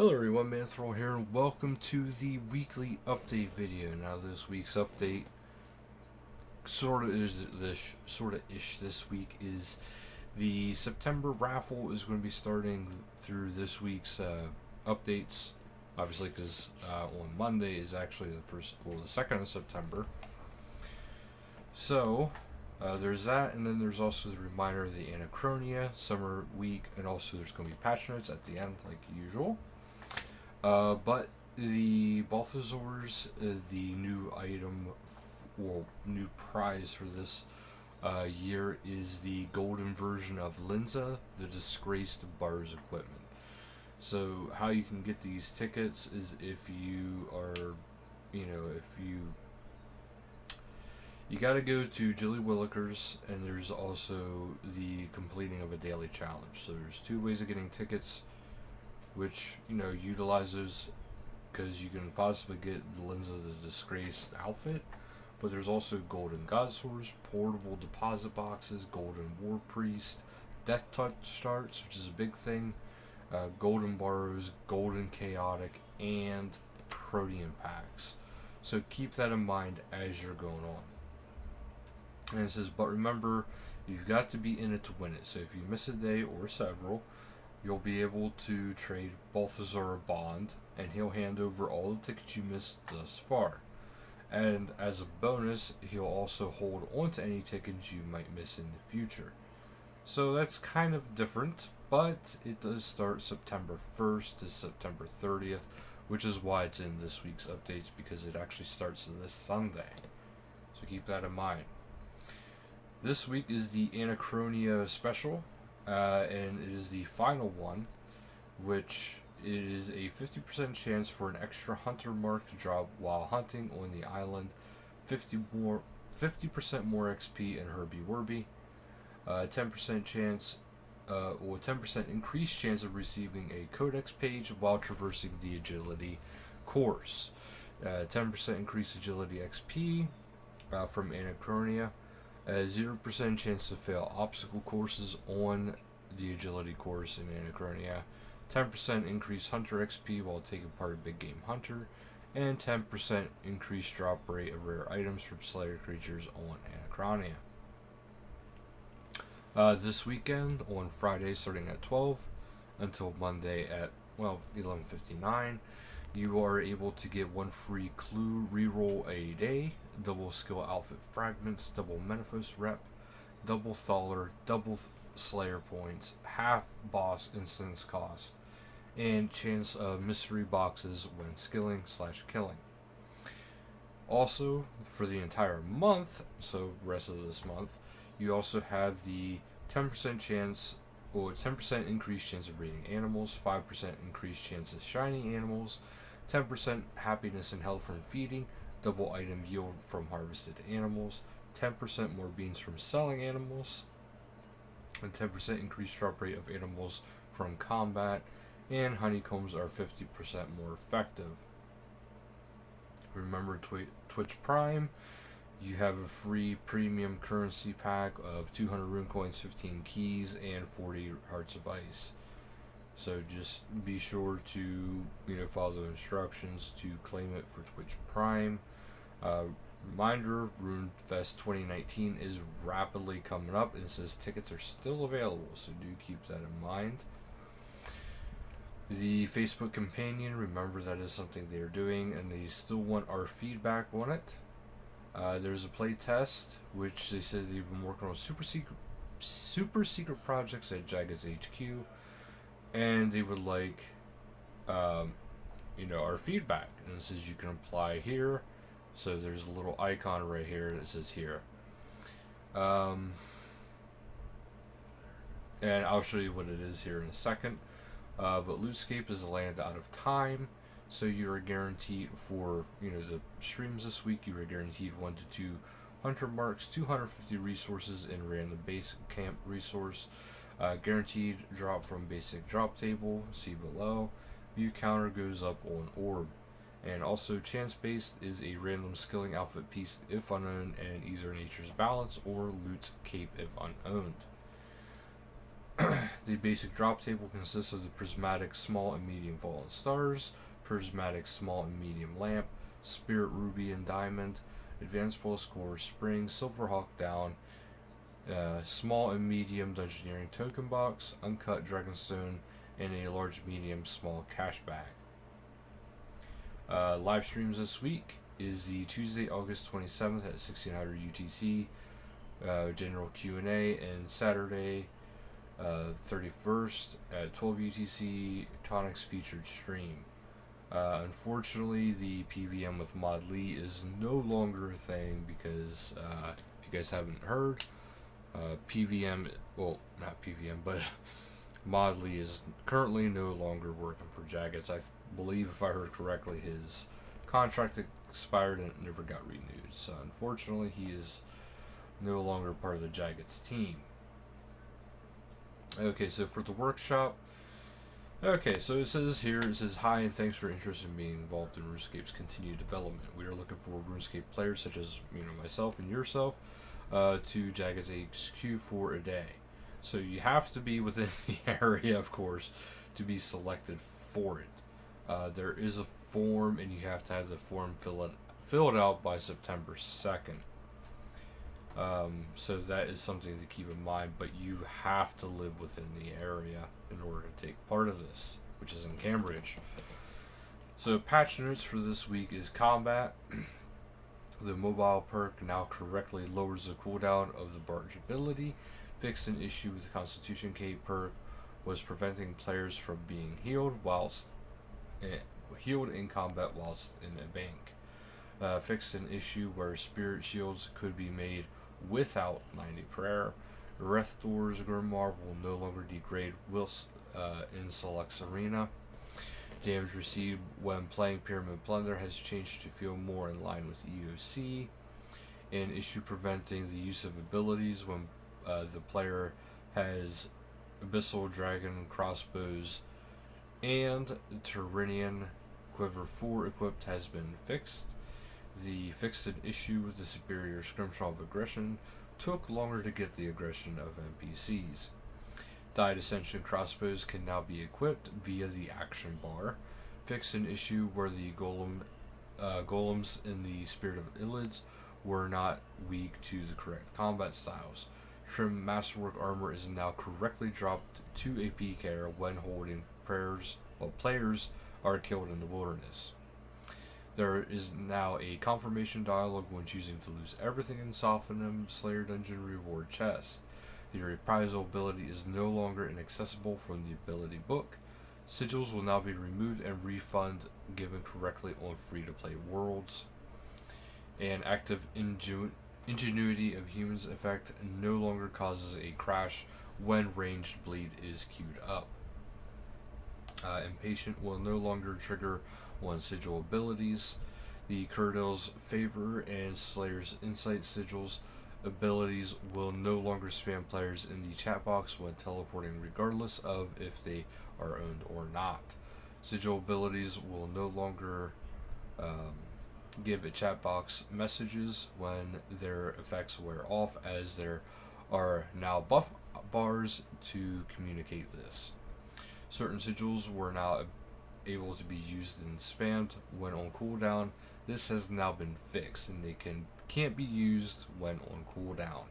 Hello everyone, Manthroll here, and welcome to the weekly update video. Now this week's update sort of ish this week is the September raffle is going to be starting through this week's updates. Obviously, because on Monday is actually the 2nd of September. So there's that, and then there's also the reminder of the Anachronica Summer Week, and also there's going to be patch notes at the end, like usual. But the Balthazars, the new item, new prize for this year is the golden version of Linza, the disgraced bar's equipment. So how you can get these tickets is if you are, you got to go to Jilly Willikers, and there's also the completing of a daily challenge. So there's two ways of getting tickets, which utilize those, because you can possibly get the Linza the Disgraced outfit, but there's also Golden God Swords, portable deposit boxes, Golden War Priest, Death Touch starts, which is a big thing, Golden Borrows, Golden Chaotic, and Protean packs. So keep that in mind as you're going on. And it says, but remember, you've got to be in it to win it. So if you miss a day or several, you'll be able to trade Balthazar a bond, and he'll hand over all the tickets you missed thus far. And as a bonus, he'll also hold on to any tickets you might miss in the future. So that's kind of different, but it does start September 1st to September 30th, which is why it's in this week's updates, because it actually starts this Sunday. So keep that in mind. This week is the Anachronia special, and it is the final one, which it is a 50% chance for an extra hunter mark to drop while hunting on the island, 50% more XP in Herbie Werby, 10% chance, or 10% increased chance of receiving a codex page while traversing the agility course, 10% increased agility XP from Anachronia, 0% chance to fail obstacle courses on the agility course in Anachronia, 10% increased hunter XP while taking part in Big Game Hunter, and 10% increased drop rate of rare items from Slayer creatures on Anachronia. This weekend, on Friday starting at 12 until Monday at 11:59, you are able to get one free clue reroll a day, double skill outfit fragments, double Menaphos rep, double Thaler, double Slayer points, half boss instance cost, and chance of mystery boxes when skilling/killing. Also, for the entire month, so rest of this month, you also have the 10% chance or 10% increased chance of breeding animals, 5% increased chance of shining animals, 10% happiness and health from feeding, double item yield from harvested animals, 10% more beans from selling animals, and 10% increased drop rate of animals from combat, and honeycombs are 50% more effective. Remember Twitch Prime, you have a free premium currency pack of 200 rune coins, 15 keys, and 40 hearts of ice. So just be sure to follow the instructions to claim it for Twitch Prime. Reminder, RuneFest 2019 is rapidly coming up, and it says tickets are still available, so do keep that in mind. The Facebook companion, remember that is something they are doing, and they still want our feedback on it. There's a play test, which they said they've been working on super secret projects at Jagged's HQ, and they would like our feedback, and it says you can apply here. So there's a little icon right here that says here, and I'll show you what it is here in a second. But Lootscape is a land out of time, so you're guaranteed for the streams this week. You are guaranteed 1 to 2 hunter marks, 250 resources in random basic camp resource, guaranteed drop from basic drop table. See below. View counter goes up on orb, and also chance based is a random skilling outfit piece if unowned, and either Nature's Balance or Loot's Cape if unowned. The basic drop table consists of the prismatic small and medium fallen stars, prismatic small and medium lamp, spirit ruby and diamond, advanced plus core spring, silver hawk down, small and medium dungeoneering token box, uncut dragonstone, and a large medium small cash bag. Live streams this week is the Tuesday, August 27th at 1600 UTC, general Q&A, and Saturday, 31st at 12 UTC, Tonic's featured stream. Unfortunately, the PVM with Mod Lee is no longer a thing because, if you guys haven't heard, PVM, well, not PVM, but Mod Lee is currently no longer working for Jagex. I believe, if I heard correctly, his contract expired and it never got renewed. So, unfortunately, he is no longer part of the Jagex team. Okay, so for the workshop, okay, so it says hi and thanks for your interest in being involved in RuneScape's continued development. We are looking for RuneScape players such as, myself and yourself, to Jagex HQ for a day. So you have to be within the area, of course, to be selected for it. There is a form, and you have to have the form filled out by September 2nd. So that is something to keep in mind, but you have to live within the area in order to take part of this, which is in Cambridge. So patch notes for this week is combat. The mobile perk now correctly lowers the cooldown of the barge ability. Fixed an issue with the Constitution Cape perk was preventing players from being healed in combat whilst in a bank. Fixed an issue where spirit shields could be made without 90 prayer. Rethdor's Grimoire will no longer degrade whilst in Select's arena. Damage received when playing Pyramid Plunder has changed to feel more in line with EOC. An issue preventing the use of abilities when the player has Abyssal Dragon crossbows and Tyranian Quiver 4 equipped has been fixed. The fixed an issue with the superior Scrimshaw of aggression took longer to get the aggression of NPCs. Dyed Ascension crossbows can now be equipped via the action bar. Fixed an issue where the golems in the Spirit of Illids were not weak to the correct combat styles. Trim Masterwork armor is now correctly dropped to a PKer when holding prayers while players are killed in the wilderness. There is now a confirmation dialogue when choosing to lose everything in Sophonim Slayer Dungeon reward chest. The reprisal ability is no longer inaccessible from the ability book. Sigils will now be removed and refund given correctly on free-to-play worlds. And active Ingenuity of Humans effect no longer causes a crash when ranged bleed is queued up. Impatient will no longer trigger on sigil abilities. The Curdale's Favor and Slayer's Insight sigils abilities will no longer spam players in the chat box when teleporting, regardless of if they are owned or not. Sigil abilities will no longer give a chat box messages when their effects wear off, as there are now buff bars to communicate this. Certain sigils were now able to be used and spammed when on cooldown. This has now been fixed, and they can't be used when on cooldown.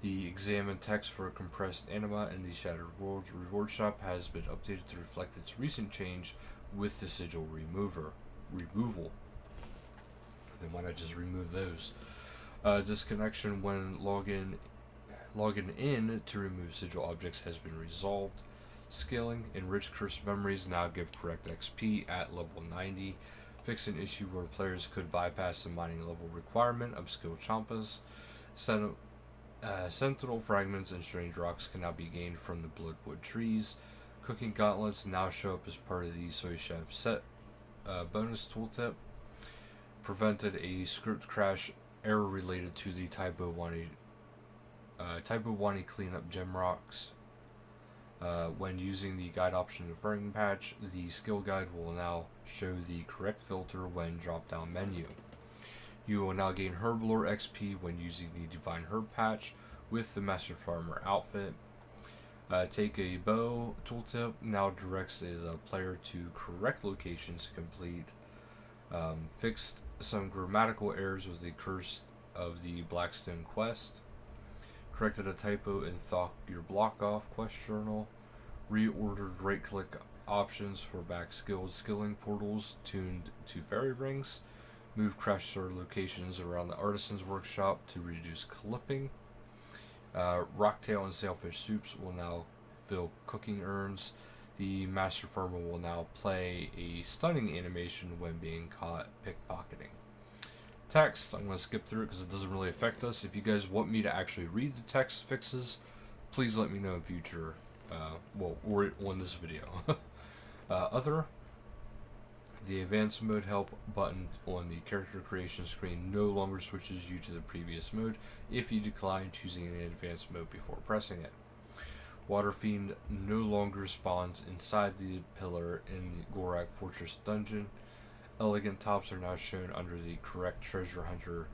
The examined text for compressed anima in the Shattered Worlds reward shop has been updated to reflect its recent change with the sigil removal. Then why not just remove those? Disconnection when logging in to remove sigil objects has been resolved. Scaling enriched cursed memories now give correct XP at level 90. Fix an issue where players could bypass the mining level requirement of skill champas. Sentinel fragments and strange rocks can now be gained from the bloodwood trees. Cooking gauntlets now show up as part of the Soy Chef set bonus tooltip. Prevented a script crash error related to the Typo Wani cleanup gem rocks. When using the guide option in the frame patch, the skill guide will now show the correct filter when drop-down menu. You will now gain Herblore XP when using the Divine Herb patch with the Master Farmer outfit. Take a bow tooltip now directs the player to correct locations to complete. Fixed some grammatical errors with the Curse of the Blackstone quest. Corrected a typo in Thought Your Block Off quest journal. Reordered right click options for back skilled skilling portals tuned to fairy rings. Move crash store locations around the artisan's workshop to reduce clipping. Rocktail and sailfish soups will now fill cooking urns. The master farmer will now play a stunning animation when being caught pickpocketing. Text, I'm going to skip through it because it doesn't really affect us. If you guys want me to actually read the text fixes, please let me know in future, or on this video. Other, the advanced mode help button on the character creation screen no longer switches you to the previous mode if you decline choosing an advanced mode before pressing it. Water Fiend no longer spawns inside the pillar in the Gorak Fortress dungeon. Elegant tops are now shown under the correct treasure hunter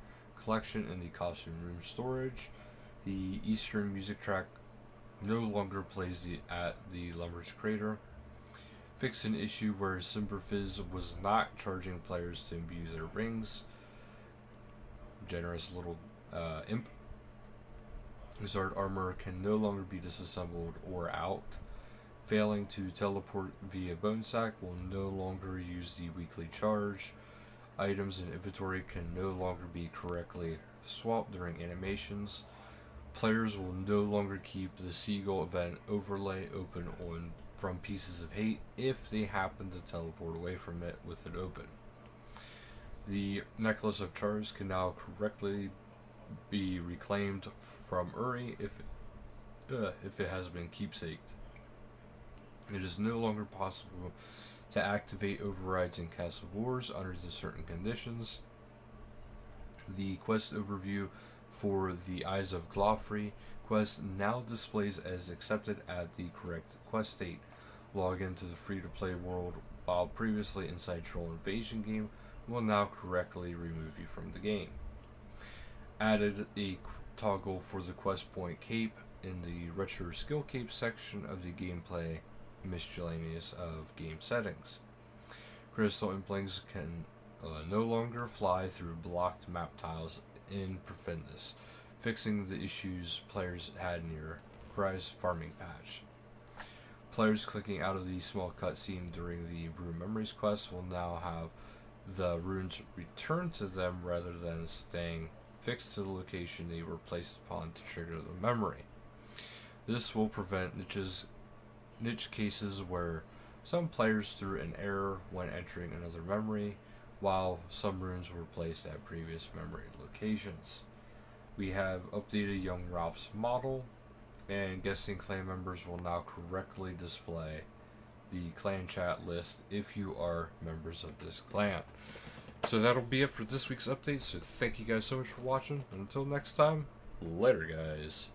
collection in the costume room storage. The Eastern music track no longer plays at the Lumber's Crater. Fixed an issue where Simberfizz was not charging players to imbue their rings. Generous little imp. Wizard armor can no longer be disassembled or out. Failing to teleport via Bone Sack will no longer use the weekly charge. Items in inventory can no longer be correctly swapped during animations. Players will no longer keep the Seagull event overlay open on from Pieces of Hate if they happen to teleport away from it with it open. The Necklace of Charms can now correctly be reclaimed from Uri if it has been keepsaked. It is no longer possible to activate overrides in Castle Wars under the certain conditions. The quest overview for the Eyes of Glofrey quest now displays as accepted at the correct quest state. Log into the free-to-play world while previously inside Troll Invasion game will now correctly remove you from the game. Added a toggle for the quest point cape in the retro skill cape section of the gameplay miscellaneous of game settings. Crystal Implings can no longer fly through blocked map tiles in Profundus, fixing the issues players had near Cry's farming patch. Players clicking out of the small cutscene during the Brew Memories quest will now have the runes returned to them rather than staying fixed to the location they were placed upon to trigger the memory. This will prevent niche cases where some players threw an error when entering another memory, while some runes were placed at previous memory locations. We have updated Young Ralph's model, and guessing clan members will now correctly display the clan chat list if you are members of this clan. So that'll be it for this week's update, so thank you guys so much for watching, and until next time, later guys.